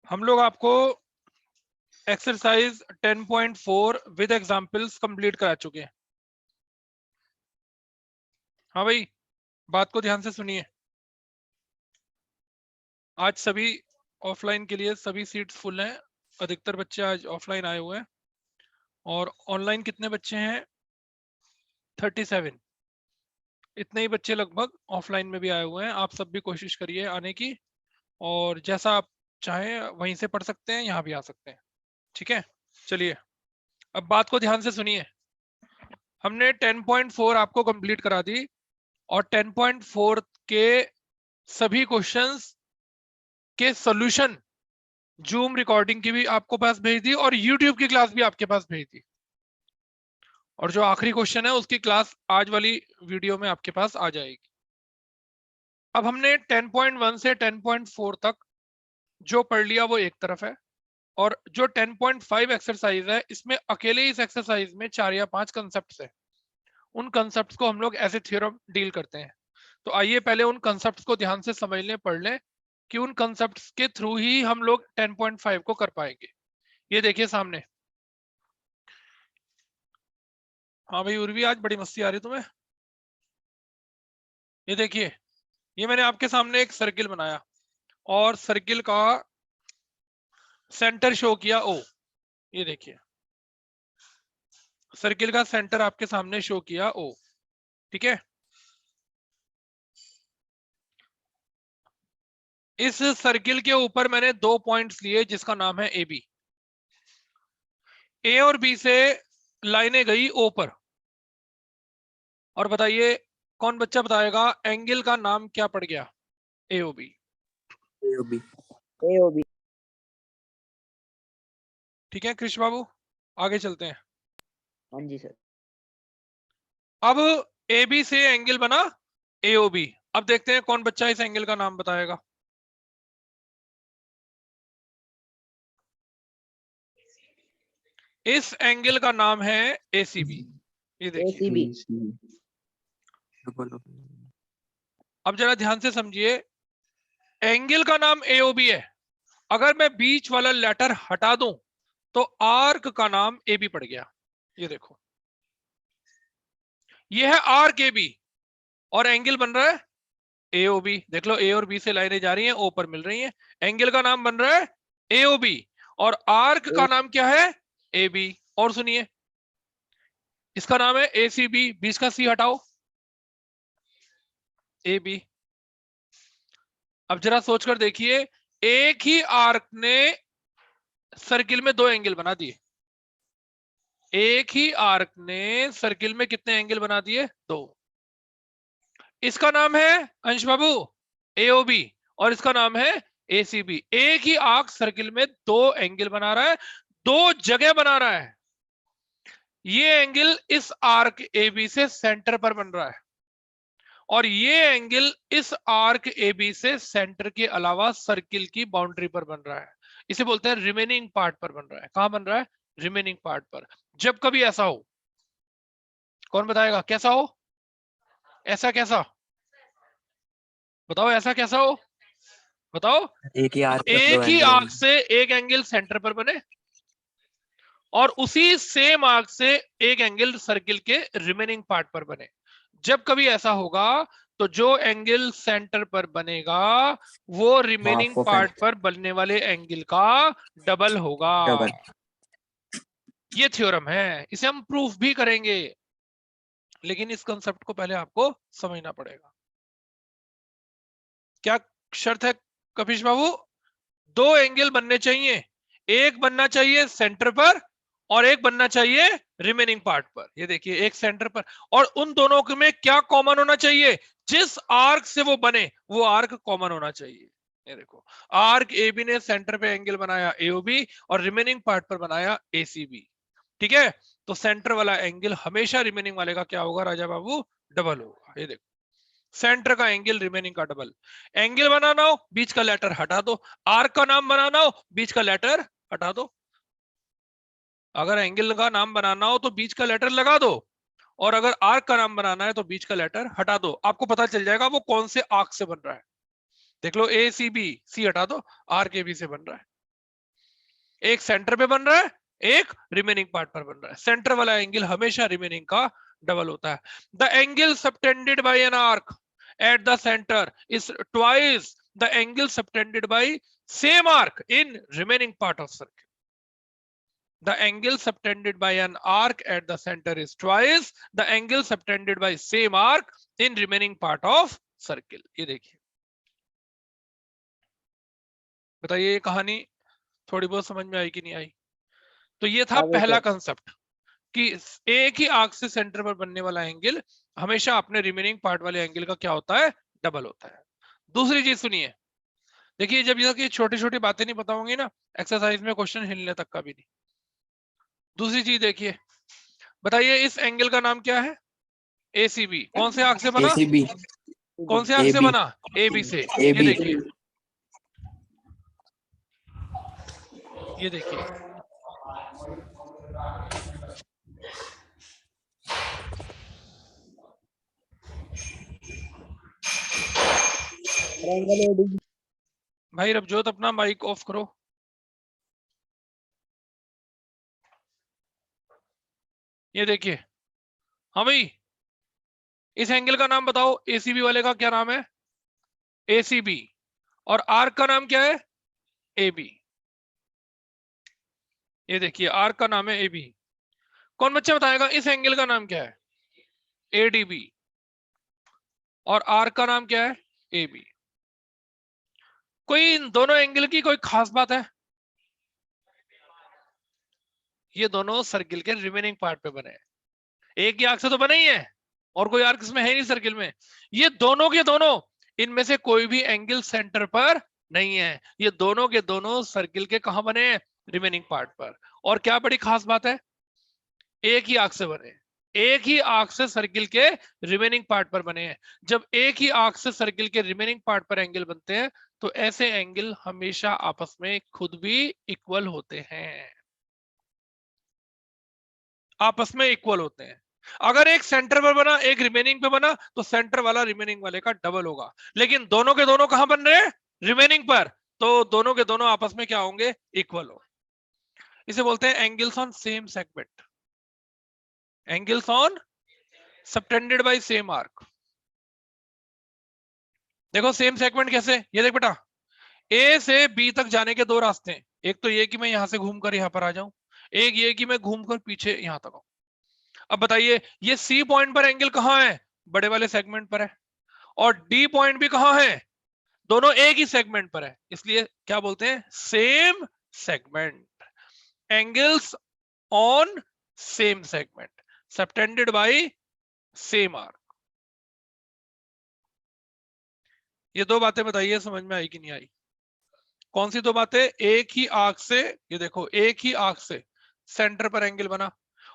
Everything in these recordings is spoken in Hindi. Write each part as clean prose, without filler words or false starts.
हम लोग आपको एक्सरसाइज 10.4 विद एग्जांपल्स कंप्लीट करा चुके हैं। हाँ भाई, बात को ध्यान से सुनिए। आज सभी ऑफलाइन के लिए सभी सीट्स फुल हैं। अधिकतर बच्चे आज ऑफलाइन आए हुए हैं और ऑनलाइन कितने बच्चे हैं? 37। इतने ही बच्चे लगभग ऑफलाइन में भी आए हुए हैं। आप सब भी कोशिश करिए आने की, और जैसा आप चाहें वहीं से पढ़ सकते हैं, यहाँ भी आ सकते हैं। ठीक है, चलिए अब बात को ध्यान से सुनिए। हमने 10.4 आपको कंप्लीट करा दी और 10.4 के सभी क्वेश्चंस के सॉल्यूशन जूम रिकॉर्डिंग की भी आपको पास भेज दी और यूट्यूब की क्लास भी आपके पास भेज दी। और जो आखिरी क्वेश्चन है उसकी क्लास आज वाली वीडियो में आपके पास आ जाएगी। अब हमने 10.1 से 10.4 तक जो पढ़ लिया वो एक तरफ है, और जो 10.5 एक्सरसाइज है इसमें अकेले इस एक्सरसाइज में 4 या 5 कंसेप्ट है। उन कंसेप्ट को हम लोग ऐसे थ्योरम डील करते हैं। तो आइए पहले उन कंसेप्ट को ध्यान से समझ लें, पढ़ लें कि उन कंसेप्ट्स के थ्रू ही हम लोग 10.5 को कर पाएंगे। ये देखिए सामने। हाँ भाई उर्वी, आज बड़ी मस्ती आ रही तुम्हें। ये देखिए, ये मैंने आपके सामने एक सर्किल बनाया और सर्किल का सेंटर शो किया ओ। ये देखिए, सर्किल का सेंटर आपके सामने शो किया ओ। ठीक है, इस सर्किल के ऊपर मैंने 2 पॉइंट्स लिए जिसका नाम है ए बी। ए और बी से लाइनें गई ओ पर। और बताइए, कौन बच्चा बताएगा एंगल का नाम क्या पड़ गया? एओबी। एओबी। एओबी। ठीक है कृष्ण बाबू, आगे चलते हैं। हाँ जी सर। अब ए बी से एंगल बना एओबी। अब देखते हैं कौन बच्चा इस एंगल का नाम बताएगा। इस एंगल का नाम है एसीबी। ये देखिए, एसीबी। अब जरा ध्यान से समझिए। एंगल का नाम एओबी है, अगर मैं बीच वाला लेटर हटा दूं तो आर्क का नाम एबी पड़ गया। ये देखो, ये है आर्क एबी और एंगल बन रहा है एओबी। देख लो, ए और बी से लाइनें जा रही हैं, ओ पर मिल रही हैं। एंगल का नाम बन रहा है एओबी और आर्क का नाम क्या है? एबी। और सुनिए, इसका नाम है एसीबी। बीच का सी हटाओ, एबी। अब जरा सोचकर देखिए, एक ही आर्क ने सर्किल में 2 एंगल बना दिए। एक ही आर्क ने सर्किल में कितने एंगल बना दिए? 2। इसका नाम है अंश बाबू एओबी और इसका नाम है एसीबी। एक ही आर्क सर्किल में 2 एंगल बना रहा है, 2 जगह बना रहा है। ये एंगल इस आर्क एबी से सेंटर पर बन रहा है और ये एंगल इस आर्क एबी से सेंटर के अलावा सर्किल की बाउंड्री पर बन रहा है। इसे बोलते हैं रिमेनिंग पार्ट पर बन रहा है। कहां बन रहा है? रिमेनिंग पार्ट पर। जब कभी ऐसा हो, कौन बताएगा कैसा हो? ऐसा कैसा? बताओ, ऐसा कैसा हो? बताओ। एक ही आर्क पर 2 एक ही एंगल आर्क से एक एंगल सेंटर पर बने और उसी सेम आर्क से एक एंगल सर्किल के रिमेनिंग पार्ट पर बने। जब कभी ऐसा होगा तो जो एंगल सेंटर पर बनेगा वो रिमेनिंग पार्ट पर बनने वाले एंगल का डबल होगा। डबल। ये थ्योरम है, इसे हम प्रूफ भी करेंगे, लेकिन इस कंसेप्ट को पहले आपको समझना पड़ेगा। क्या शर्त है कपिश बाबू? 2 एंगल बनने चाहिए, एक बनना चाहिए सेंटर पर और एक बनना चाहिए रिमेनिंग पार्ट पर। ये देखिए, एक सेंटर पर, और उन दोनों में क्या कॉमन होना चाहिए? जिस आर्क से वो बने वो आर्क कॉमन होना चाहिए। ये देखो, आर्क एबी ने सेंटर पे एंगल बनाया एओबी और रिमेनिंग पार्ट पर बनाया एसीबी। ठीक है, तो सेंटर वाला एंगल हमेशा रिमेनिंग वाले का क्या होगा राजा बाबू? डबल होगा। ये देखो, सेंटर का एंगल रिमेनिंग का डबल। एंगल बनाना हो बीच का लेटर हटा दो, आर्क का नाम बनाना हो बीच का लेटर हटा दो। अगर एंगल का नाम बनाना हो तो बीच का लेटर लगा दो, और अगर आर्क का नाम बनाना है तो बीच का लेटर हटा दो। आपको पता चल जाएगा वो कौन से आर्क से बन रहा है। देख लो, ए सी बी, सी हटा दो, आर्क ए बी से बन रहा है। एक सेंटर पे बन रहा है, एक रिमेनिंग पार्ट पर बन रहा है। सेंटर वाला एंगल हमेशा रिमेनिंग का डबल होता है। The angle subtended bye an arc eight the centre is twice the angle subtended bye same arc in remaining part of circle. The angle subtended by an arc at the center is twice the angle subtended by same arc in remaining part of circle। ये देखिए, बताइए ये कहानी थोड़ी बहुत समझ में आई कि नहीं आई? तो ये था पहला कंसेप्ट कि एक ही आर्क से सेंटर पर बनने वाला एंगल हमेशा अपने रिमेनिंग पार्ट वाले एंगल का क्या होता है? डबल होता है। दूसरी चीज सुनिए, देखिए जब ये छोटी छोटी बातें नहीं पता होंगी ना, एक्सरसाइज में क्वेश्चन हिलने तक का भी नहीं। दूसरी चीज देखिए, बताइए इस एंगल का नाम क्या है? ACB। कौन से आर्क से बना? ACB। कौन से आर्क से बना? AB से। ये देखिए, ये देखिए, भाई रबजोत अपना माइक ऑफ करो। ये देखिए, हाँ भाई, इस एंगल का नाम बताओ। ACB वाले का क्या नाम है? ACB। और आर्क का नाम क्या है? AB। ये देखिए, आर्क का नाम है AB। कौन बच्चा बताएगा इस एंगल का नाम क्या है? ADB। और आर्क का नाम क्या है? AB। कोई इन दोनों एंगल की कोई खास बात है? ये दोनों सर्किल के रिमेनिंग पार्ट पे बने हैं। एक ही आर्क से तो बने ही है, और कोई आर्क इसमें है नहीं सर्किल में। ये दोनों के दोनों, इनमें से कोई भी एंगल सेंटर पर नहीं है। ये दोनों के दोनों सर्किल के कहां बने हैं? रिमेनिंग पार्ट पर। और क्या बड़ी खास बात है? एक ही आर्क से बने, एक ही आर्क से सर्किल के रिमेनिंग पार्ट पर बने हैं। जब एक ही आर्क से सर्किल के रिमेनिंग पार्ट पर एंगल बनते हैं तो ऐसे एंगल हमेशा आपस में खुद भी इक्वल होते हैं, आपस में इक्वल होते हैं। अगर एक सेंटर पर बना, एक रिमेनिंग पे बना, तो सेंटर वाला रिमेनिंग वाले का डबल होगा। लेकिन दोनों के दोनों कहां बन रहे हैं? रिमेनिंग पर। तो दोनों के दोनों आपस में क्या होंगे? इक्वल हो। इसे बोलते हैं angles on same segment, angles on subtended bye same arc. देखो सेम सेगमेंट कैसे? ये देख बेटा, ए से बी तक जाने के दो रास्ते हैं। एक तो ये कि मैं यहां से घूमकर यहां पर आ जाऊं, एक ये कि मैं घूमकर पीछे यहां तक आऊं। अब बताइए ये सी पॉइंट पर एंगल कहां है? बड़े वाले सेगमेंट पर है। और डी पॉइंट भी कहां है? दोनों एक ही सेगमेंट पर है, इसलिए क्या बोलते हैं? Same segment, angles on same segment, subtended bye same arc. ये दो बातें बताइए समझ में आई कि नहीं आई? कौन सी दो बातें? एक ही आर्क से, ये देखो, एक ही आर्क से सेंटर पर एंगल बना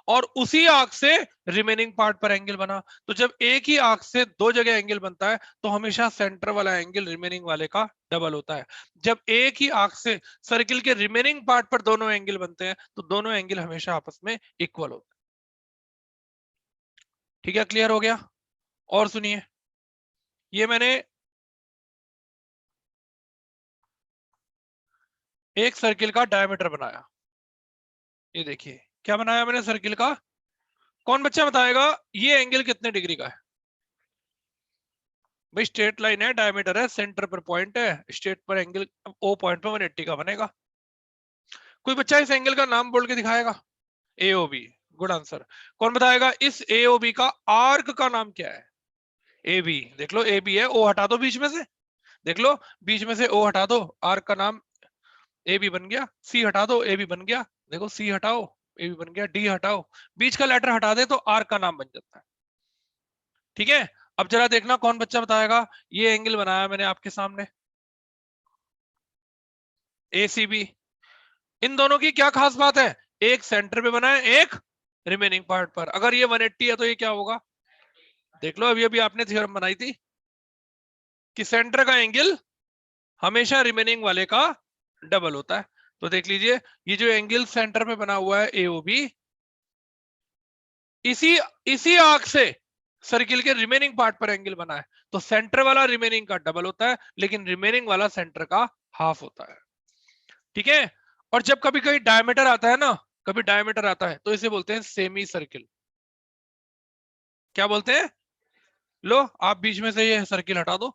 और उसी आर्क से रिमेनिंग पार्ट पर एंगल बना। तो जब एक ही आर्क से दो जगह एंगल बनता है तो हमेशा सेंटर वाला एंगल रिमेनिंग वाले का डबल होता है। जब एक ही आर्क से सर्किल के रिमेनिंग पार्ट पर दोनों एंगल बनते हैं तो दोनों एंगल हमेशा आपस में इक्वल होते हैं। ठीक है, क्लियर हो गया? और सुनिए, ये मैंने एक सर्किल का डायमीटर बनाया। ये देखिए, क्या बनाया मैंने? सर्किल का। कौन बच्चा बताएगा ये एंगल कितने डिग्री का है? भाई स्ट्रेट लाइन है, डायमीटर है, सेंटर पर पॉइंट है, स्ट्रेट पर एंगल ओ पॉइंट पर 180 का बनेगा। कोई बच्चा इस एंगल का नाम बोल के दिखाएगा? AOB। Good answer. कौन बताएगा इस AOB का आर्क का नाम क्या है? AB। देख लो AB है, O हटा दो बीच में से, देख लो बीच में से O हटा दो, आर्क का नाम AB बन गया। C हटा दो, AB बन गया। देखो C हटाओ, AB बन गया। D हटाओ, बीच का लेटर हटा दे तो आर्क का नाम बन जाता है। ठीक है, अब जरा देखना कौन बच्चा बताएगा ये एंगल बनाया मैंने आपके सामने, ACB। इन दोनों की क्या खास बात है? एक सेंटर पे बना है, एक रिमेनिंग पार्ट पर। अगर ये 180 है तो ये क्या होगा? देख लो, अभी अभी आपने थ्योरम बनाई थी कि सेंटर का एंगल हमेशा रिमेनिंग वाले का डबल होता है। तो देख लीजिए, ये जो एंगल सेंटर पे बना हुआ है AOB, इसी इसी आर्क से सर्किल के रिमेनिंग पार्ट पर एंगल बना है। तो सेंटर वाला रिमेनिंग का डबल होता है, लेकिन रिमेनिंग वाला सेंटर का हाफ होता है। ठीक है, और जब कभी कभी डायमीटर आता है ना, कभी डायमीटर आता है तो इसे बोलते हैं सेमी सर्किल। क्या बोलते हैं? लो आप बीच में से ये सर्किल हटा दो,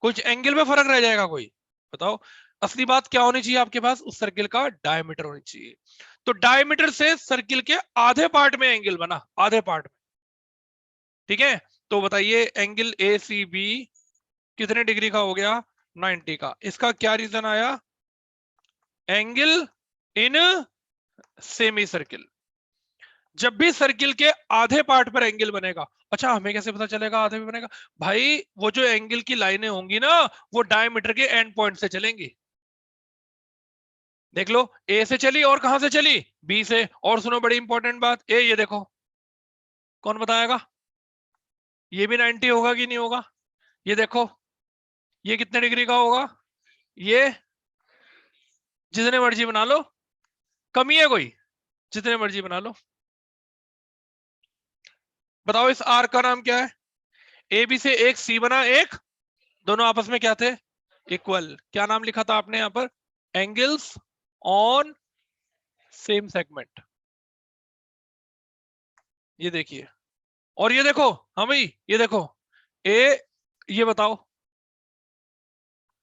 कुछ एंगल में फर्क रह जाएगा कोई, बताओ। असली बात क्या होनी चाहिए आपके पास? उस सर्किल का डायमीटर होनी चाहिए। तो डायमीटर से सर्किल के आधे पार्ट में एंगल बना, आधे पार्ट में, ठीक है। तो बताइए एंगल ए सी बी कितने डिग्री का हो गया? 90 का। इसका क्या रीजन आया? Angle in semi circle. जब भी सर्किल के आधे पार्ट पर एंगल बनेगा, अच्छा हमें कैसे पता चलेगा आधे में बनेगा? भाई वो जो एंगल की लाइनें होंगी ना, वो डायमीटर के एंड पॉइंट से चलेंगी। देख लो, ए से चली और कहां से चली? बी से। और सुनो बड़ी इंपॉर्टेंट बात, ए ये देखो, कौन बताएगा? ये भी 90 होगा कि नहीं होगा? ये देखो, ये कितने डिग्री का होगा? ये जितने मर्जी बना लो, कमी है कोई? जितने मर्जी बना लो। बताओ इस आर का नाम क्या है? ए बी से एक सी बना, एक, दोनों आपस में क्या थे? इक्वल। क्या नाम लिखा था आपने यहां पर? Angles on same segment. ये देखिए, और ये देखो, हाँ भाई ये देखो, ए, ये बताओ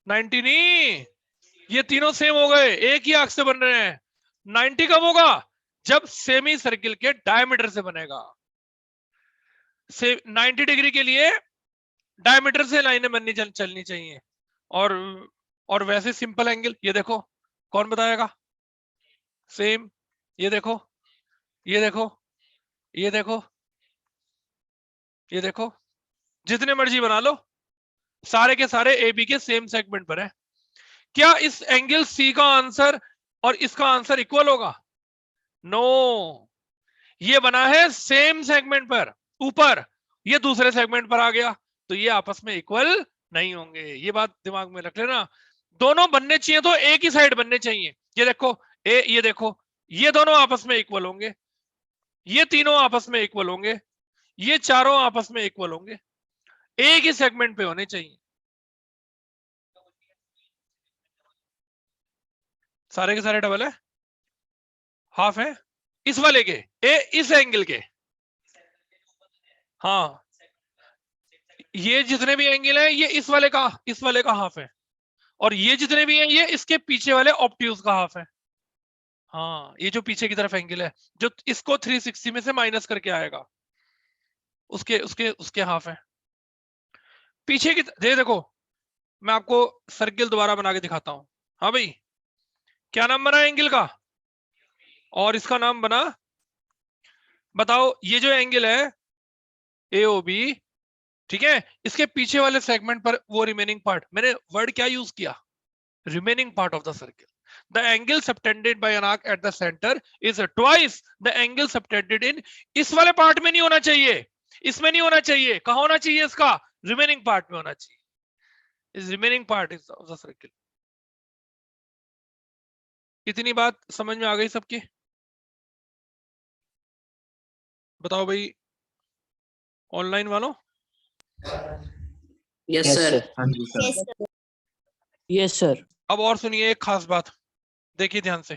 90 नहीं, ये तीनों सेम हो गए, एक ही आर्क से बन रहे हैं। 90 कब होगा? जब सेमी सर्किल के डायमीटर से बनेगा। से 90 डिग्री के लिए डायमीटर से लाइनें बननी चलनी चाहिए। और और वैसे सिंपल एंगल ये देखो, कौन बताएगा? सेम। ये देखो, ये देखो, ये देखो, ये देखो, जितने मर्जी बना लो, सारे के सारे ए बी के सेम सेगमेंट पर है। क्या इस एंगल सी का आंसर और इसका आंसर इक्वल होगा? नो, ये बना है सेम सेगमेंट पर ऊपर, ये दूसरे सेगमेंट पर आ गया, तो ये आपस में इक्वल नहीं होंगे। ये बात दिमाग में रख लेना। दोनों बनने चाहिए तो एक ही साइड बनने चाहिए। ये देखो, ये देखो, ये दोनों आपस में इक्वल होंगे, ये तीनों आपस में इक्वल होंगे, ये चारों आपस में इक्वल होंगे, एक ही सेगमेंट पे होने चाहिए। सारे के सारे डबल है, हाफ है इस वाले के, इस एंगल के। हाँ, ये जितने भी एंगल है ये इस वाले का हाफ है, और ये जितने भी हैं ये इसके पीछे वाले ऑब्ट्यूज का हाफ है। हाँ, ये जो पीछे की तरफ एंगल है, जो इसको 360 में से माइनस करके आएगा, उसके उसके उसके हाफ है। पीछे की देखो, मैं आपको सर्किल दोबारा बना के दिखाता हूं। हाँ भाई, क्या नाम बना एंगल का? और इसका नाम बना, बताओ, ये जो एंगल है AOB, ठीक है, इसके पीछे वाले सेगमेंट पर वो रिमेनिंग पार्ट, मैंने वर्ड क्या यूज किया? remaining part of the circle. The angle subtended by an arc at the center is twice the angle subtended in, इस वाले पार्ट में नहीं होना चाहिए, इसमें नहीं होना चाहिए, कहां होना चाहिए? इसका रिमेनिंग पार्ट में होना चाहिए। इस remaining part of the circle. इतनी बात समझ में आ गई सबकी? बताओ भाई ऑनलाइन वालों। Yes sir. हाँ जी Yes, sir. sir. Yes sir. अब और सुनिए एक खास बात, देखिए ध्यान से।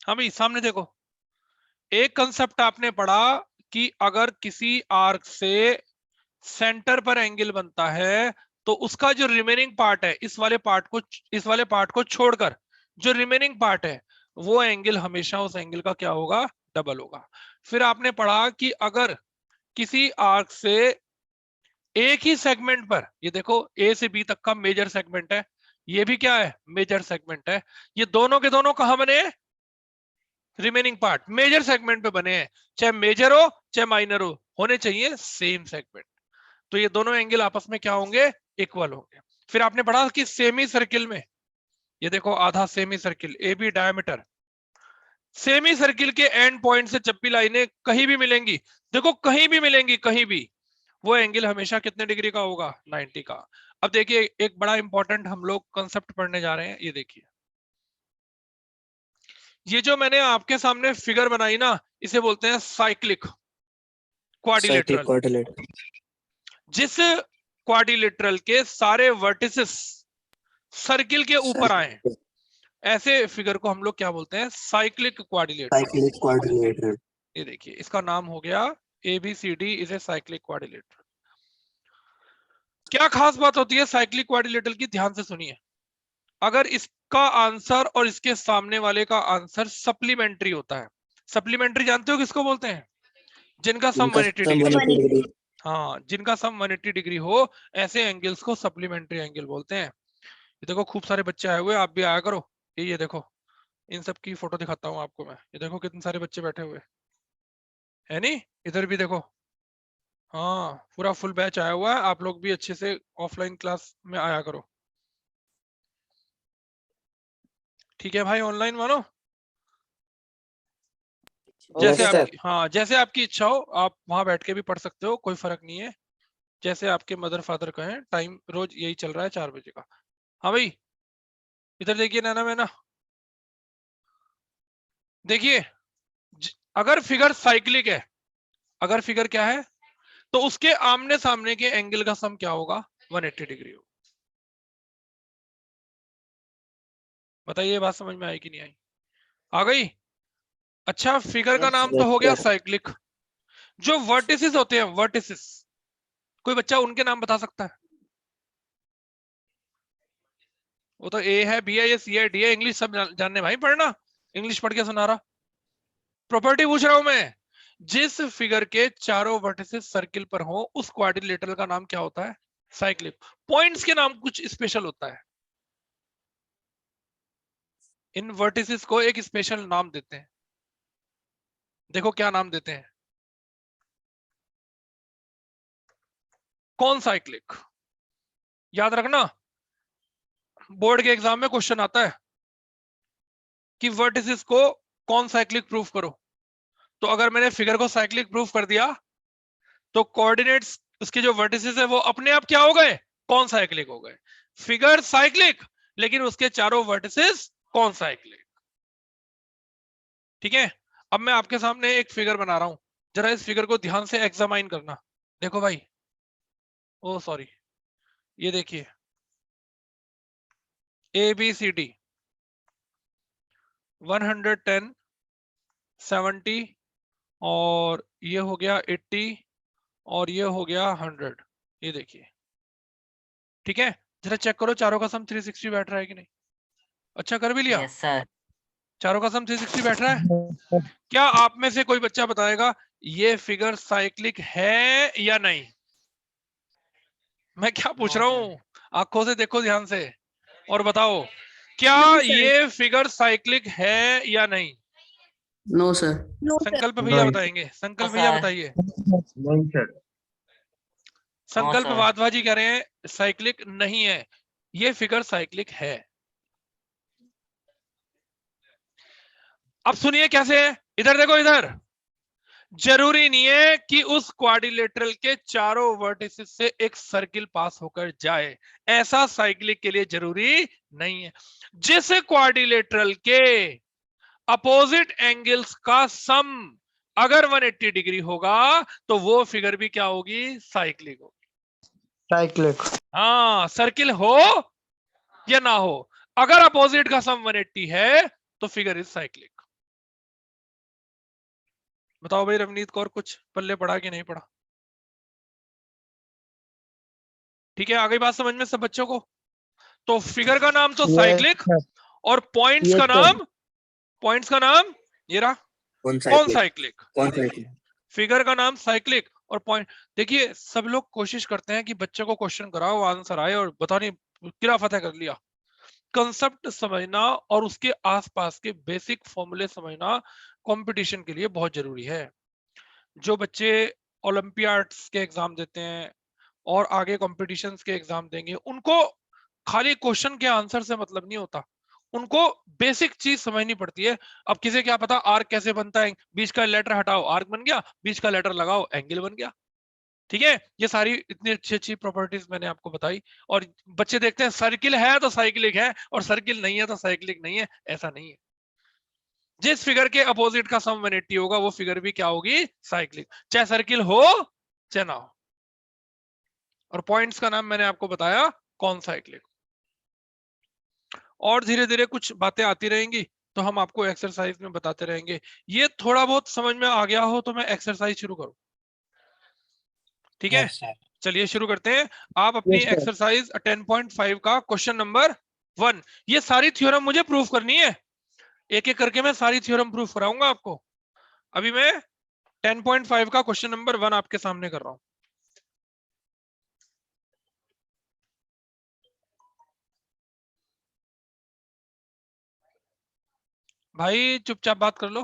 हाँ भाई सामने देखो, एक कंसेप्ट आपने पढ़ा कि अगर किसी आर्क से सेंटर पर एंगल बनता है तो उसका जो रिमेनिंग पार्ट है, इस वाले पार्ट को छोड़कर जो रिमेनिंग पार्ट है, वो एंगल हमेशा उस एंगल का क्या होगा? डबल होगा। फिर आपने पढ़ा कि अगर किसी आर्क से एक ही सेगमेंट पर, ये देखो ए से बी तक का मेजर सेगमेंट है, ये भी क्या है? मेजर सेगमेंट है। ये दोनों के दोनों कहां बने हैं? रिमेनिंग पार्ट मेजर सेगमेंट पे बने हैं। चाहे मेजर हो चाहे माइनर हो, होने चाहिए सेम सेगमेंट। तो ये दोनों एंगल आपस में क्या होंगे? इक्वल होंगे। फिर आपने पढ़ा कि सेमी सर्किल में, ये देखो आधा semi circle, A B diameter, semi circle के एंड पॉइंट से जब भी लाइनें कहीं भी मिलेंगी, देखो कहीं भी मिलेंगी, कहीं भी, वो एंगल हमेशा कितने डिग्री का होगा? 90 का। अब देखिए एक बड़ा इंपॉर्टेंट हम लोग कंसेप्ट पढ़ने जा रहे हैं, ये देखिए, ये जो मैंने आपके सामने फिगर बनाई ना, इसे बोलते हैं साइक्लिक क्वाड्रिलेटरल। जिस क्वाड्रिलेटरल के सारे वर्टिसेस सर्किल के ऊपर आए, ऐसे फिगर को हम लोग क्या बोलते हैं? Cyclic quadrilateral. Cyclic quadrilateral. ये देखिए, इसका नाम हो गया ABCD is a cyclic quadrilateral. क्या खास बात होती है साइक्लिक क्वाड्रिलेटरल की? ध्यान से सुनिए। अगर इसका आंसर और इसके सामने वाले का आंसर सप्लीमेंट्री होता है, सप्लीमेंट्री जानते हो किसको बोलते हैं? जिनका सम 180 डिग्री। हाँ, जिनका सम 180 डिग्री हो, ऐसे एंगल्स को सप्लीमेंट्री एंगल बोलते हैं। ये देखो खूब सारे बच्चे आए हुए, आप भी आया करो। ये देखो, इन सब की फोटो दिखाता हूँ आपको मैं। ये देखो कितने सारे बच्चे बैठे हुए है नहीं, इधर भी देखो। हाँ, पूरा फुल बैच आया हुआ है। आप लोग भी अच्छे से ऑफलाइन क्लास में आया करो, ठीक है भाई? ऑनलाइन मानो, जैसे आपकी, हाँ, जैसे आपकी इच्छा हो, आप वहां बैठ के भी पढ़ सकते हो, कोई फर्क नहीं है। जैसे आपके मदर फादर कहें। टाइम रोज यही चल रहा है 4 बजे का। हाँ भाई, इधर देखिए नैना मैना, देखिए। अगर फिगर साइक्लिक है, अगर फिगर क्या है, तो उसके आमने सामने के एंगल का सम क्या होगा? 180 डिग्री होगा। बताइए, बात समझ में आई कि नहीं आई? आ गई? अच्छा, फिगर का नाम तो हो गया साइक्लिक। जो वर्टिसेस होते हैं, वर्टिसेस, कोई बच्चा उनके नाम बता सकता है? वो तो ए है, बी है, ये सी है, डी है। इंग्लिश सब जानने भाई, पढ़ना। इंग्लिश पढ़ के सुना रहा। प्रॉपर्टी पूछ रहा हूं मैं। जिस फिगर के चारों वर्टिसेस सर्किल पर हो, उस क्वाड्रिलेटरल का नाम क्या होता है? साइक्लिक। पॉइंट्स के नाम कुछ स्पेशल होता है। इन वर्टिसेस को एक स्पेशल नाम देते हैं। देखो क्या नाम देते हैं। कौन साइक्लिक? याद रखना, बोर्ड के एग्जाम में क्वेश्चन आता है कि वर्टिसेस को कौन साइक्लिक प्रूफ करो। तो अगर मैंने फिगर को साइक्लिक प्रूफ कर दिया, तो कोऑर्डिनेट्स उसके जो वर्टिसेस है वो अपने आप क्या हो गए? कौन साइक्लिक हो गए। फिगर साइक्लिक, लेकिन उसके चारों वर्टिसेस कौन साइक्लिक। ठीक है? अब मैं आपके सामने एक फिगर बना रहा हूं, जरा इस फिगर को ध्यान से एग्जामाइन करना। देखो भाई, ओ सॉरी, ये देखिए ABCD 110 70, और ये हो गया 80, और ये हो गया 100। ये देखिए, ठीक है? जरा चेक करो चारों का सम 360 बैठ रहा है कि नहीं। अच्छा, कर भी लिया? Yes sir. चारों का सम 360 बैठ रहा है? क्या आप में से कोई बच्चा बताएगा ये फिगर साइक्लिक है या नहीं? मैं क्या पूछ रहा हूं, आंखों से देखो ध्यान से और बताओ, क्या ये फिगर साइक्लिक है या नहीं? No sir. संकल्प भैया बताएंगे, संकल्प भैया बताइए। नहीं सर। संकल्प वाधवा जी कह रहे हैं साइक्लिक नहीं है, ये फिगर साइक्लिक है। अब सुनिए कैसे है, इधर देखो, इधर। जरूरी नहीं है कि उस क्वाड्रिलेटरल के चारों वर्टिसेस से एक सर्किल पास होकर जाए, ऐसा साइक्लिक के लिए जरूरी नहीं है। जिस क्वाड्रिलेटरल के अपोजिट एंगल्स का सम अगर 180 डिग्री होगा, तो वो फिगर भी क्या होगी? साइक्लिक होगी। साइक्लिक। हाँ, सर्किल हो या ना हो, अगर अपोजिट का सम 180 है तो फिगर इज साइक्लिक। बताओ भाई रवनीत कौर, कुछ पल्ले पड़ा कि नहीं पड़ा? ठीक है, आ गई बात समझ में सब बच्चों को? तो फिगर का नाम तो साइक्लिक, और पॉइंट्स का नाम, पॉइंट्स का नाम ये रहा, कौन साइक्लिक। फिगर का नाम साइक्लिक और पॉइंट। देखिए, सब लोग कोशिश करते हैं कि बच्चे को क्वेश्चन कराओ, आंसर आए, और बता नहीं किला फतेह कर लिया। कंसेप्ट समझना और उसके आसपास के बेसिक फॉर्मूले समझना कंपटीशन के लिए बहुत जरूरी है। जो बच्चे ओलंपियाड्स के एग्जाम देते हैं और आगे कॉम्पिटिशन्स के एग्जाम देंगे, उनको खाली क्वेश्चन के आंसर से मतलब नहीं होता, उनको बेसिक चीज समझनी पड़ती है। अब किसे क्या पता आर्क कैसे बनता है, बीच का लेटर हटाओ आर्क बन गया, बीच का लेटर लगाओ एंगल बन गया। ठीक है? ये सारी इतनी अच्छी अच्छी प्रॉपर्टीज मैंने आपको बताई, और बच्चे देखते हैं सर्किल है तो साइक्लिक है, और सर्किल नहीं है तो साइक्लिक नहीं है। ऐसा नहीं है। जिस फिगर के अपोजिट का सम 180 होगा, वो फिगर भी क्या होगी? साइक्लिक, चाहे सर्किल हो चाहे ना हो। और पॉइंट्स का नाम मैंने आपको बताया कौन साइक्लिक। और धीरे धीरे कुछ बातें आती रहेंगी तो हम आपको एक्सरसाइज में बताते रहेंगे। ये थोड़ा बहुत समझ में आ गया हो तो मैं एक्सरसाइज शुरू करूं, ठीक है? चलिए शुरू करते हैं। आप अपनी Yes, sir. एक्सरसाइज 10.5 का क्वेश्चन नंबर 1, ये सारी थ्योरम मुझे प्रूव करनी है, एक एक करके मैं सारी थ्योरम प्रूव कराऊंगा आपको। अभी मैं 10.5 का क्वेश्चन नंबर 1 आपके सामने कर रहा हूं। भाई चुपचाप बात कर लो।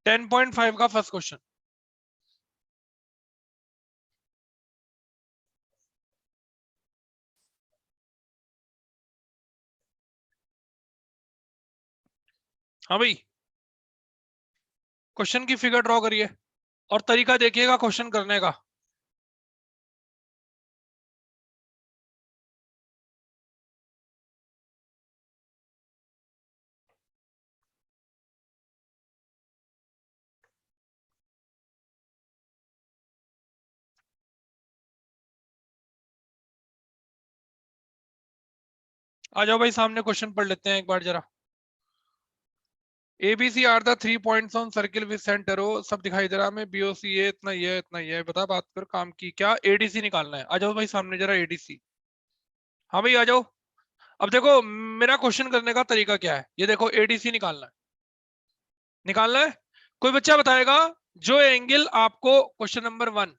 10.5 का फर्स्ट क्वेश्चन, हाँ भाई क्वेश्चन की फिगर ड्रॉ करिए और तरीका देखिएगा क्वेश्चन करने का। आ जाओ भाई सामने क्वेश्चन पढ़ लेते हैं एक बार जरा। ABC are the 3 points on circle with centre O, सब दिखाई दे रहा है हमें। BOC ये इतना, ये इतना, ये बता बात कर काम की क्या। ADC निकालना है। आ जाओ भाई सामने जरा ADC। हाँ भाई आ जाओ। अब देखो मेरा क्वेश्चन करने का तरीका क्या है, ये देखो ADC निकालना है, निकालना है। कोई बच्चा बताएगा जो एंगल आपको, क्वेश्चन नंबर 1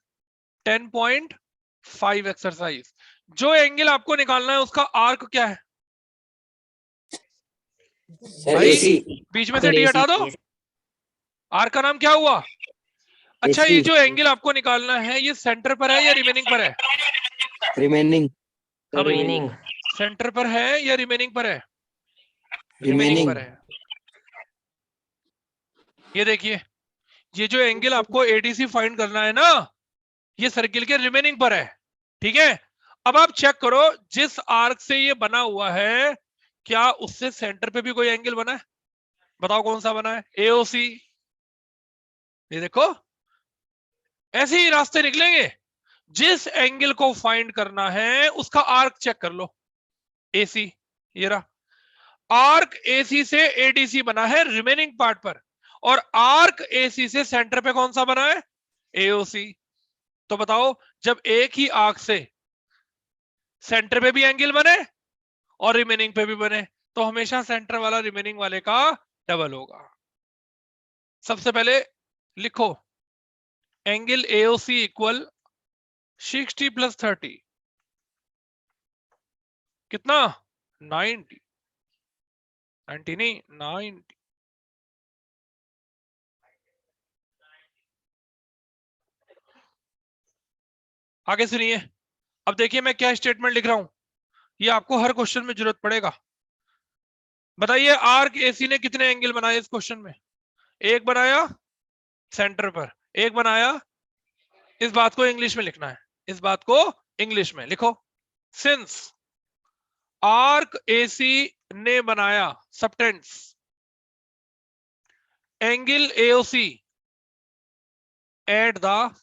10.5 एक्सरसाइज, जो एंगल आपको निकालना है उसका आर्क क्या है? भाई बीच में से डी हटा दो। आर्क का नाम क्या हुआ? अच्छा ये जो एंगल आपको निकालना है ये सेंटर पर है या रिमेनिंग पर है? रिमेनिंग। हाँ भाई सेंटर पर है या रिमेनिंग पर है? रिमेनिंग पर है। ये देखिए ये जो एंगल आपको ADC फाइंड करना है ना, ये सर्किल के रिमेनिंग पर है, ठीक है? अब आप चेक करो जिस आर्क से ये बना हुआ है क्या उससे सेंटर पे भी कोई एंगल बना है? बताओ कौन सा बना है? AOC। ये देखो ऐसे ही रास्ते निकलेंगे। जिस एंगल को फाइंड करना है उसका आर्क चेक कर लो। AC ये रहा, आर्क AC से ADC बना है रिमेनिंग पार्ट पर, और आर्क AC से सेंटर पे कौन सा बना है? AOC। तो बताओ जब एक ही आर्क से सेंटर पे भी एंगल बने और रिमेनिंग पे भी बने तो हमेशा सेंटर वाला रिमेनिंग वाले का डबल होगा। सबसे पहले लिखो एंगल AOC इक्वल 60 + 30 कितना? 90, 90 नहीं 90। आगे सुनिए। अब देखिए मैं क्या स्टेटमेंट लिख रहा हूं, ये आपको हर क्वेश्चन में जरूरत पड़ेगा। बताइए आर्क AC ने कितने एंगल बनाए इस क्वेश्चन में? एक बनाया सेंटर पर, एक बनाया। इस बात को इंग्लिश में लिखना है, इस बात को इंग्लिश में लिखो। सिंस आर्क AC ने बनाया subtends angle AOC at the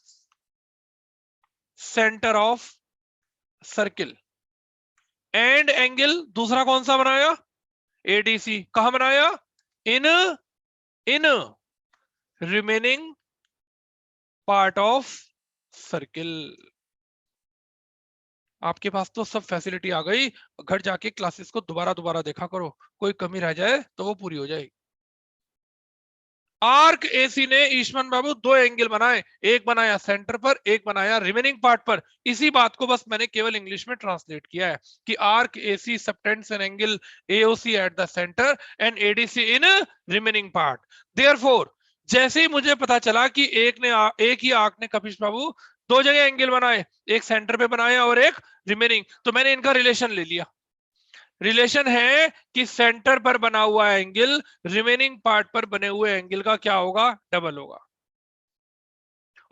centre of circle, and angle दूसरा कौन सा बनाया? ADC। कहां बनाया? In remaining part of circle. आपके पास तो सब फैसिलिटी आ गई, घर जाके क्लासेस को दोबारा दोबारा देखा करो, कोई कमी रह जाए तो वो पूरी हो जाएगी। आर्क AC ने ईशमन बाबू दो एंगल बनाए, एक बनाया सेंटर पर, एक बनाया रिमेनिंग पार्ट पर। इसी बात को बस मैंने केवल इंग्लिश में ट्रांसलेट किया है कि arc AC subtends an angle AOC at the centre and ADC in remaining part. Therefore जैसे ही मुझे पता चला कि एक ही आर्क ने कपिश बाबू दो जगह एंगल बनाए, एक सेंटर पे बनाया और एक रिमेनिंग, तो मैंने इनका रिलेशन ले लिया। रिलेशन है कि सेंटर पर बना हुआ एंगल रिमेनिंग पार्ट पर बने हुए एंगल का क्या होगा? डबल होगा,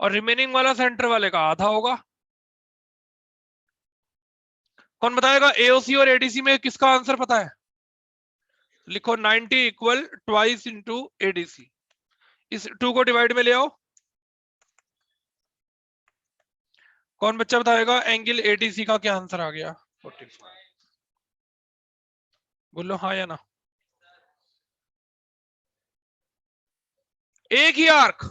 और रिमेनिंग वाला सेंटर वाले का आधा होगा। कौन बताएगा? AOC और ADC में किसका आंसर पता है? लिखो 90 = 2 × ADC। इस 2 को डिवाइड में ले आओ, कौन बच्चा बताएगा एंगल एडीसी का क्या आंसर आ गया? 45। बोलो हाँ या ना। एक ही आर्क,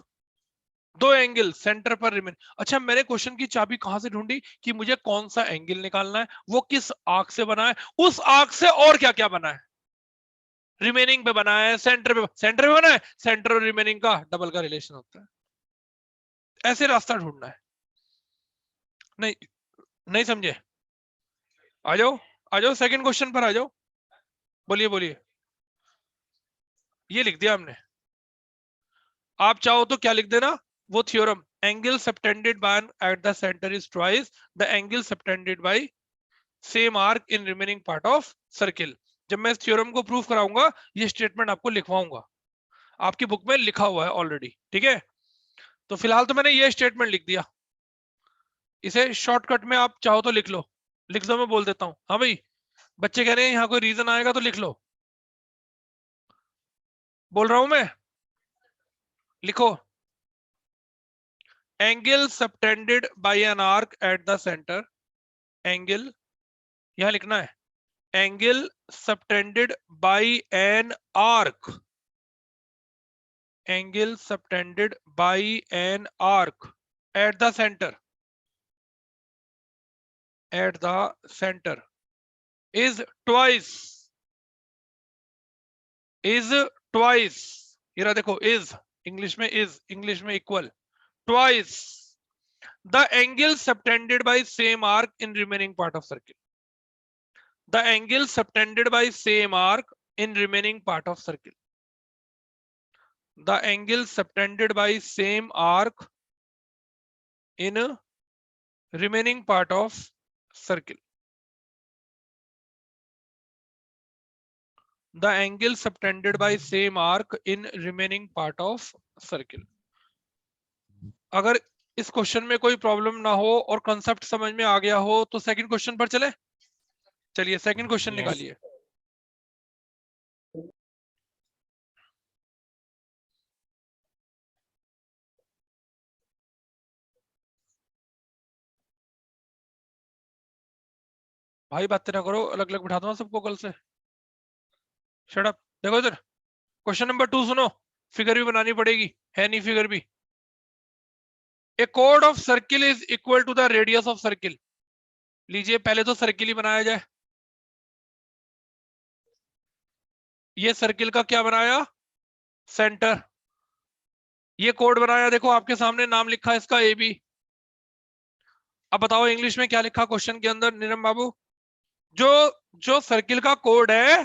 दो एंगल, सेंटर पर रिमेन। अच्छा, मैंने क्वेश्चन की चाबी कहां से ढूंढी कि मुझे कौन सा एंगल निकालना है, वो किस आर्क से बना है, उस आर्क से और क्या क्या बना है, रिमेनिंग पे बना है, सेंटर पे बना है, सेंटर और रिमेनिंग का डबल का रिलेशन होता है। ऐसे रास्ता ढूंढना है। नहीं, नहीं समझे? आ जाओ, आ जाओ, सेकंड क्वेश्चन पर आ जाओ। बोलिए बोलिए। ये लिख दिया हमने, आप चाहो तो क्या लिख देना, वो theorem, angle subtended by eight the centre is twice the angle subtended bye same arc in remaining part of circle. जब मैं इस थ्योरम को प्रूव कराऊंगा, ये स्टेटमेंट आपको लिखवाऊंगा, आपकी बुक में लिखा हुआ है ऑलरेडी, ठीक है? तो फिलहाल तो मैंने ये स्टेटमेंट लिख दिया, इसे शॉर्टकट में आप चाहो तो लिख लो। लिख दो, मैं बोल देता हूं। हाँ भाई, बच्चे कह रहे हैं यहाँ कोई रीजन आएगा तो लिख लो। बोल रहा हूं मैं, लिखो। Angle subtended bye an arc eight the centre, angle यहां लिखना है, angle subtended bye an arc, angle subtended bye an arc eight the centre, eight the centre is twice, is twice, ये रहा देखो, इज इंग्लिश में, इज इंग्लिश में equal, twice the angle subtended bye same arc in remaining part of circle, the angle subtended bye same arc in remaining part of circle, the angle subtended by same arc in remaining part of circle, the angle subtended by same arc in remaining part of circle। अगर इस क्वेश्चन में कोई प्रॉब्लम ना हो और कॉन्सेप्ट समझ में आ गया हो तो सेकंड क्वेश्चन पर चले। चलिए सेकंड क्वेश्चन निकालिए। भाई बातें ना करो, अलग अलग बिठा दो सबको कल से। Shut up. देखो इधर, क्वेश्चन नंबर 2 सुनो, फिगर भी बनानी पड़ेगी, है नहीं फिगर भी। ए कोड of circle is equal to the radius of circle. लीजिए पहले तो सर्किल ही बनाया जाए। ये सर्किल का क्या बनाया, सेंटर। ये कोड बनाया, देखो आपके सामने नाम लिखा है इसका ए बी। अब बताओ इंग्लिश में क्या लिखा क्वेश्चन के अंदर नीरम बाबू? जो जो सर्किल का कोड है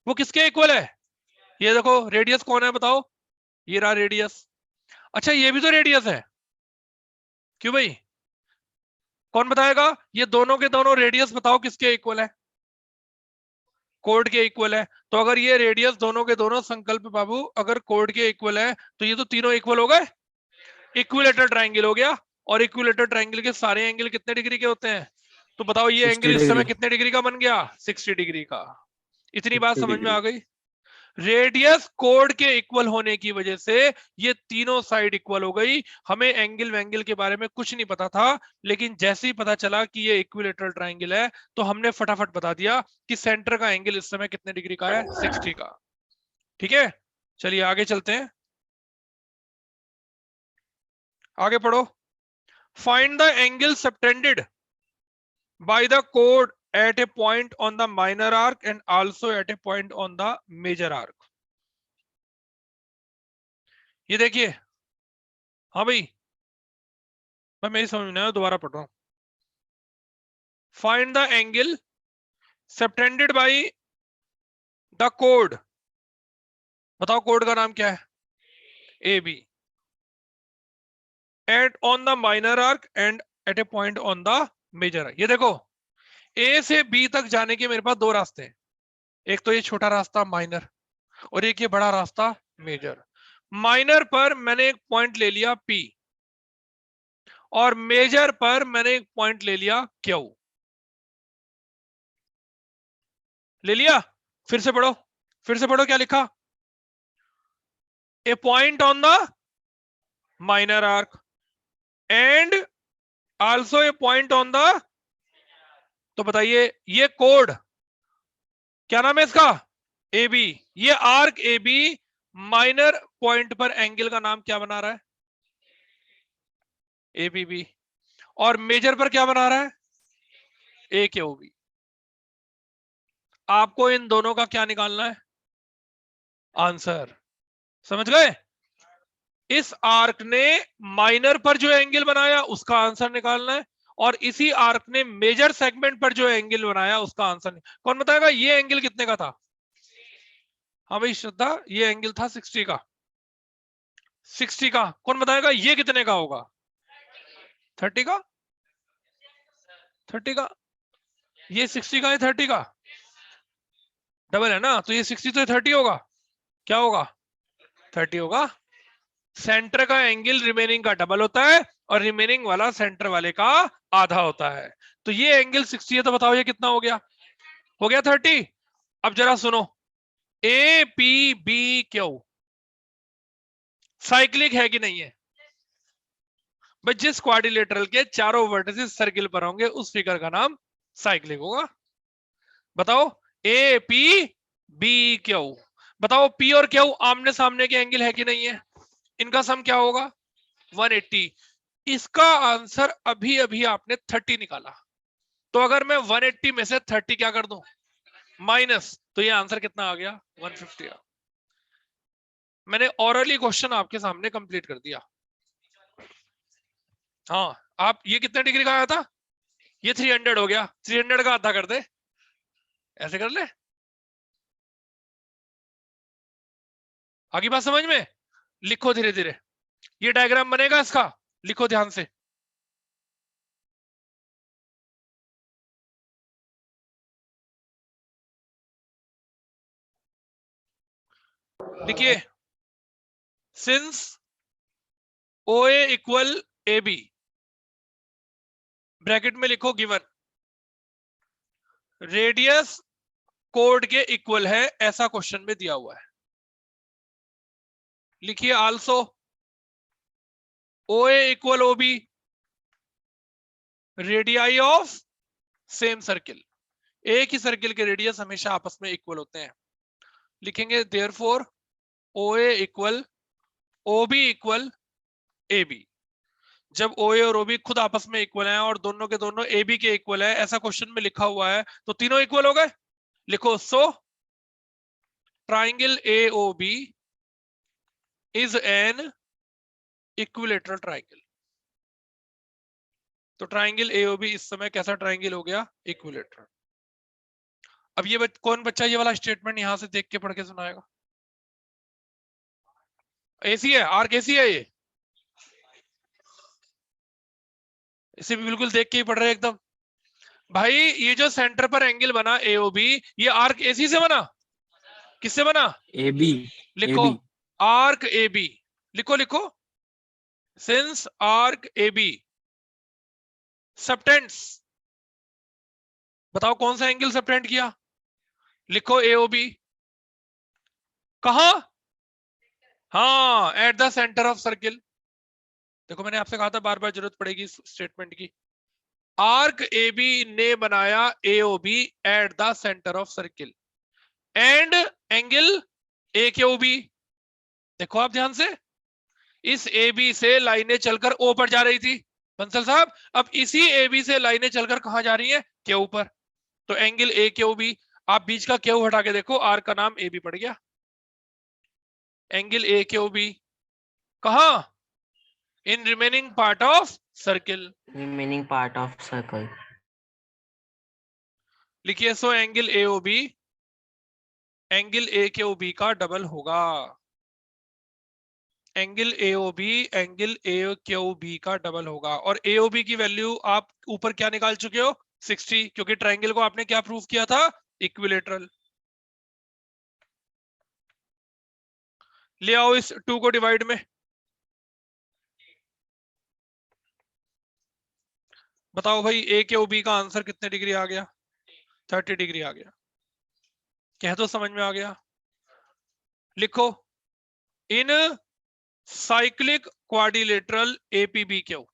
वो किसके इक्वल है? ये देखो रेडियस कौन है बताओ, ये रहा रेडियस। अच्छा ये भी तो रेडियस है, क्यों भाई? कौन बताएगा? ये दोनों के दोनों रेडियस बताओ किसके इक्वल है? कोड के इक्वल है। तो अगर ये रेडियस दोनों के दोनों, संकल्प बाबू, अगर कोड के इक्वल है तो ये तो तीनों इक्वल हो गए, इक्विलेटरल ट्रायंगल हो गया। और इक्विलेटरल ट्रायंगल के सारे एंगल कितने डिग्री के होते हैं? तो बताओ ये 60 एंगल इस समय डिग्री, कितने डिग्री का बन गया? 60 डिग्री का। इतनी बात 60 समझ में डिग्री। आ गई? रेडियस कोड के इक्वल होने की वजह से ये तीनों साइड इक्वल हो गई। हमें एंगल वेंगल के बारे में कुछ नहीं पता था, लेकिन जैसे ही पता चला कि ये इक्विलेटरल ट्रायंगल है तो हमने फटाफट बता दिया कि सेंटर का एंगल इस समय कितने डिग्री का है? 60 का। ठीक है, चलिए आगे चलते हैं, आगे पढ़ो। Find the angle subtended by the chord at a point on the minor arc and also at a point on the major arc। ये देखिए, हाँ भाई, मैं मेरी समझ में आया, दोबारा पढ़ रहा हूं। Find the angle subtended by the कोड, बताओ कोड का नाम क्या है? A B, at on the minor arc and at a point on the major arc. ये देखो, ए से बी तक जाने के मेरे पास दो रास्ते हैं, एक तो ये छोटा रास्ता माइनर और एक ये बड़ा रास्ता मेजर। माइनर पर मैंने एक पॉइंट ले लिया पी और मेजर पर मैंने एक पॉइंट ले लिया क्यू। ले लिया? फिर से पढ़ो, फिर से पढ़ो क्या लिखा? A point on the minor arc and also a point on the, तो बताइए ये कोड क्या नाम है इसका, ए बी, ये arc A B minor point पर एंगल का नाम क्या बना रहा है, ए बी बी, और मेजर पर क्या बना रहा है, ए के ओ बी। आपको इन दोनों का क्या निकालना है, आंसर। समझ गए? इस आर्क ने माइनर पर जो एंगल बनाया उसका आंसर निकालना है, और इसी आर्क ने मेजर सेगमेंट पर जो एंगल बनाया उसका आंसर। कौन बताएगा ये एंगल कितने का था? हाँ भाई श्रद्धा, ये एंगल था 60 का। 60 का। कौन बताएगा ये कितने का होगा? 30 का। 30 का। ये 60 का है, 30 का डबल है ना, तो ये 60 तो 30 होगा। क्या होगा? 30 होगा। सेंटर का एंगल रिमेनिंग का डबल होता है, और रिमेनिंग वाला सेंटर वाले का आधा होता है। तो ये एंगल 60 है, तो बताओ ये कितना हो गया? हो गया 30। अब जरा सुनो, A P B Q cyclic है कि नहीं है? भाई जिस क्वाड्रिलेटरल के चारों वर्टिसेस सर्किल पर होंगे उस फिगर का नाम साइक्लिक होगा। बताओ ए पी बी क्यू, बताओ पी और क्यू आमने सामने के एंगल है कि नहीं है? इनका सम क्या होगा? 180। इसका आंसर अभी अभी आपने 30 निकाला, तो अगर मैं 180 में से 30 क्या कर दूं, माइनस, तो ये आंसर कितना आ गया? 150। मैंने ओरली क्वेश्चन आपके सामने कंप्लीट कर दिया। हाँ, आप ये कितने डिग्री का आया था? ये 300 हो गया, 300 का आधा कर दे, ऐसे कर ले। आगे बात समझ में? लिखो धीरे धीरे, ये डायग्राम बनेगा इसका, लिखो ध्यान से। देखिए, since O A equal A B, bracket में लिखो गिवन, रेडियस कोड के इक्वल है, ऐसा क्वेश्चन में दिया हुआ है। लिखिए also O A equal O B, radii of same circle, एक ही सर्किल के रेडियस हमेशा आपस में इक्वल होते हैं। लिखेंगे therefore O A equal O B equal A B. जब ओ ए और ओ बी खुद आपस में इक्वल हैं और दोनों के दोनों ए बी के इक्वल है, ऐसा क्वेश्चन में लिखा हुआ है, तो तीनों इक्वल हो गए। लिखो so triangle A O B is an equilateral triangle. तो ट्राइंगल ए ओ बी इस समय कैसा ट्राइंगल हो गया? इक्विलेटरल। अब ये कौन बच्चा ये वाला स्टेटमेंट यहां से देख के पढ़ के सुनाएगा? एसी है, आर्क एसी है ये, इसे भी बिल्कुल देख के ही पढ़ रहे एकदम। भाई ये जो सेंटर पर एंगल बना एओबी, ये आर्क एसी से बना, किससे बना? A B. लिखो आर्क ए बी, लिखो लिखो, since arc A B subtends, बताओ कौन सा एंगल सबटेंड किया? लिखो एओबी, कहां? हाँ, eight the centre of circle. देखो मैंने आपसे कहा था बार बार जरूरत पड़ेगी इस स्टेटमेंट की। आर्क ए बी ने बनाया AOB eight the centre of circle, and angle A के ओ बी। देखो आप ध्यान से, इस ए बी से लाइनें चलकर ओ पर जा रही थी बंसल साहब, अब इसी ए बी से लाइनें चलकर कहां जा रही हैं? क्यू पर। तो एंगल ए क्यू बी, आप बीच का क्यू हटा के देखो, आर का नाम ए बी पड़ गया। एंगल ए क्यू बी कहां? In remaining part of circle. remaining part of circle. लिखिए so angle A O B angle A Q B का डबल होगा। Angle A O B angle A Q B का डबल होगा, और एओबी की वैल्यू आप ऊपर क्या निकाल चुके हो? 60, क्योंकि ट्राइंगल को आपने क्या प्रूव किया था? इक्विलेटरल। ले आओ इस 2 को डिवाइड में, बताओ भाई ए क्यू बी का आंसर कितने डिग्री आ गया? 30 डिग्री आ गया। कह दो समझ में आ गया। लिखो इन साइक्लिक क्वाड्रिलेटरल एपीबी क्यू,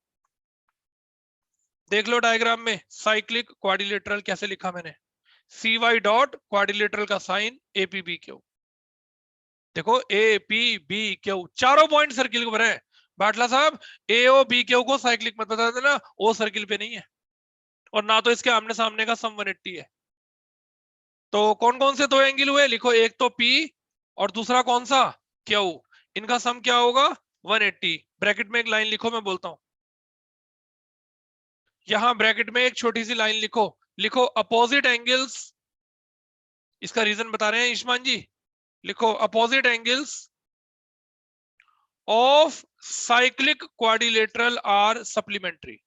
देख लो डायग्राम में साइक्लिक क्वाड्रिलेटरल कैसे लिखा मैंने, cy डॉट क्वाड्रिलेटरल का साइन APBQ। देखो APBQ चारों पॉइंट सर्किल के ऊपर है। बाटला साहब AOBQ को साइक्लिक मत बता देना, ओ सर्किल पे नहीं है और ना तो इसके आमने सामने का सम 180 है। तो कौन कौन से दो एंगल हुए, लिखो, एक तो P और दूसरा कौन सा Q। इनका सम क्या होगा 180। ब्रैकेट में एक लाइन लिखो, मैं बोलता हूं। यहां ब्रैकेट में एक छोटी सी लाइन लिखो, लिखो अपोजिट एंगल्स। इसका रीजन बता रहे हैं ईशमान जी, लिखो opposite angles of cyclic quadrilateral are supplementary.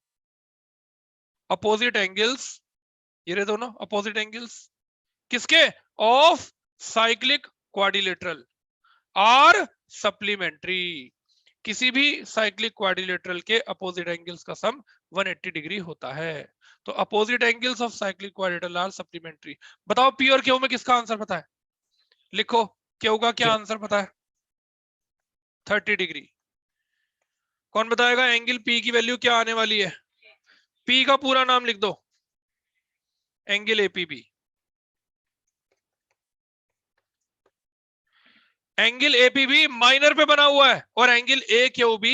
Opposite angles, ये रहे दोनों अपोजिट एंगल्स किसके, of cyclic quadrilateral are supplementary. किसी भी साइक्लिक क्वाड्रिलेटरल के अपोजिट एंगल्स का सम 180 डिग्री होता है। तो opposite angles of cyclic quadrilateral are supplementary. बताओ P और Q में किसका आंसर पता है, लिखो। Q का क्या आंसर पता है 30 डिग्री। कौन बताएगा एंगल P की वैल्यू क्या आने वाली है, P का पूरा नाम लिख दो, angle APB। Angle APB minor पे बना हुआ है और एंगल AQB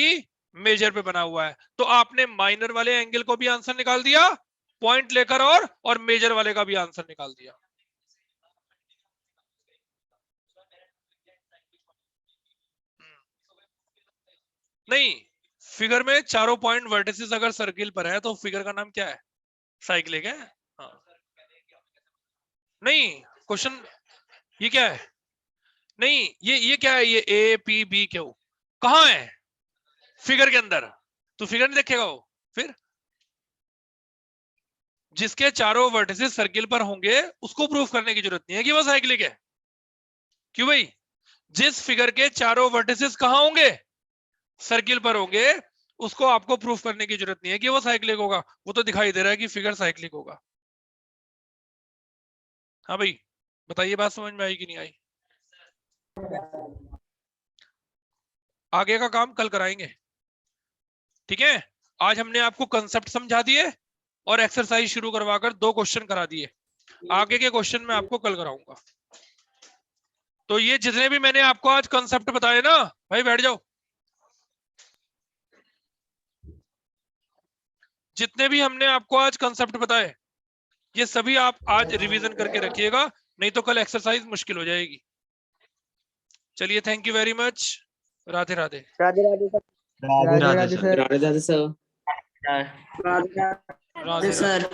मेजर पे बना हुआ है। तो आपने माइनर वाले एंगल को भी आंसर निकाल दिया पॉइंट लेकर और मेजर वाले का भी आंसर निकाल दिया। नहीं, फिगर में चारों पॉइंट वर्टिसेस अगर सर्किल पर है तो फिगर का नाम क्या है, साइक्लिक है। हाँ। नहीं, क्वेश्चन ये क्या है, नहीं ये क्या है, ये APBQ कहां है फिगर के अंदर, तो फिगर नहीं देखेगा वो। फिर जिसके चारों वर्टिसेस सर्किल पर होंगे उसको प्रूफ करने की जरूरत नहीं है कि वो साइक्लिक है। क्यों भाई, जिस फिगर के चारों वर्टिसेस कहां होंगे, सर्किल पर होंगे, उसको आपको प्रूफ करने की जरूरत नहीं है कि वो साइक्लिक होगा, वो तो दिखाई दे रहा है कि फिगर साइक्लिक होगा। हाँ भाई बताइए, बात समझ में आई कि नहीं आई। आगे का काम कल कराएंगे, ठीक है। आज हमने आपको कंसेप्ट समझा दिए और एक्सरसाइज शुरू करवाकर 2 क्वेश्चन करा दिए। आगे के क्वेश्चन मैं आपको कल कराऊंगा। तो ये जितने भी मैंने आपको आज कंसेप्ट बताए ना भाई, बैठ जाओ। जितने भी हमने आपको आज कंसेप्ट बताए ये सभी आप आज रिवीजन करके रखिएगा, नहीं तो कल एक्सरसाइज मुश्किल हो जाएगी। चलिए, thank you very much. Radhe Radhe. Radhe Radhe sir. Radhe Radhe sir. Radhe Radhe sir. Radhe Radhe sir.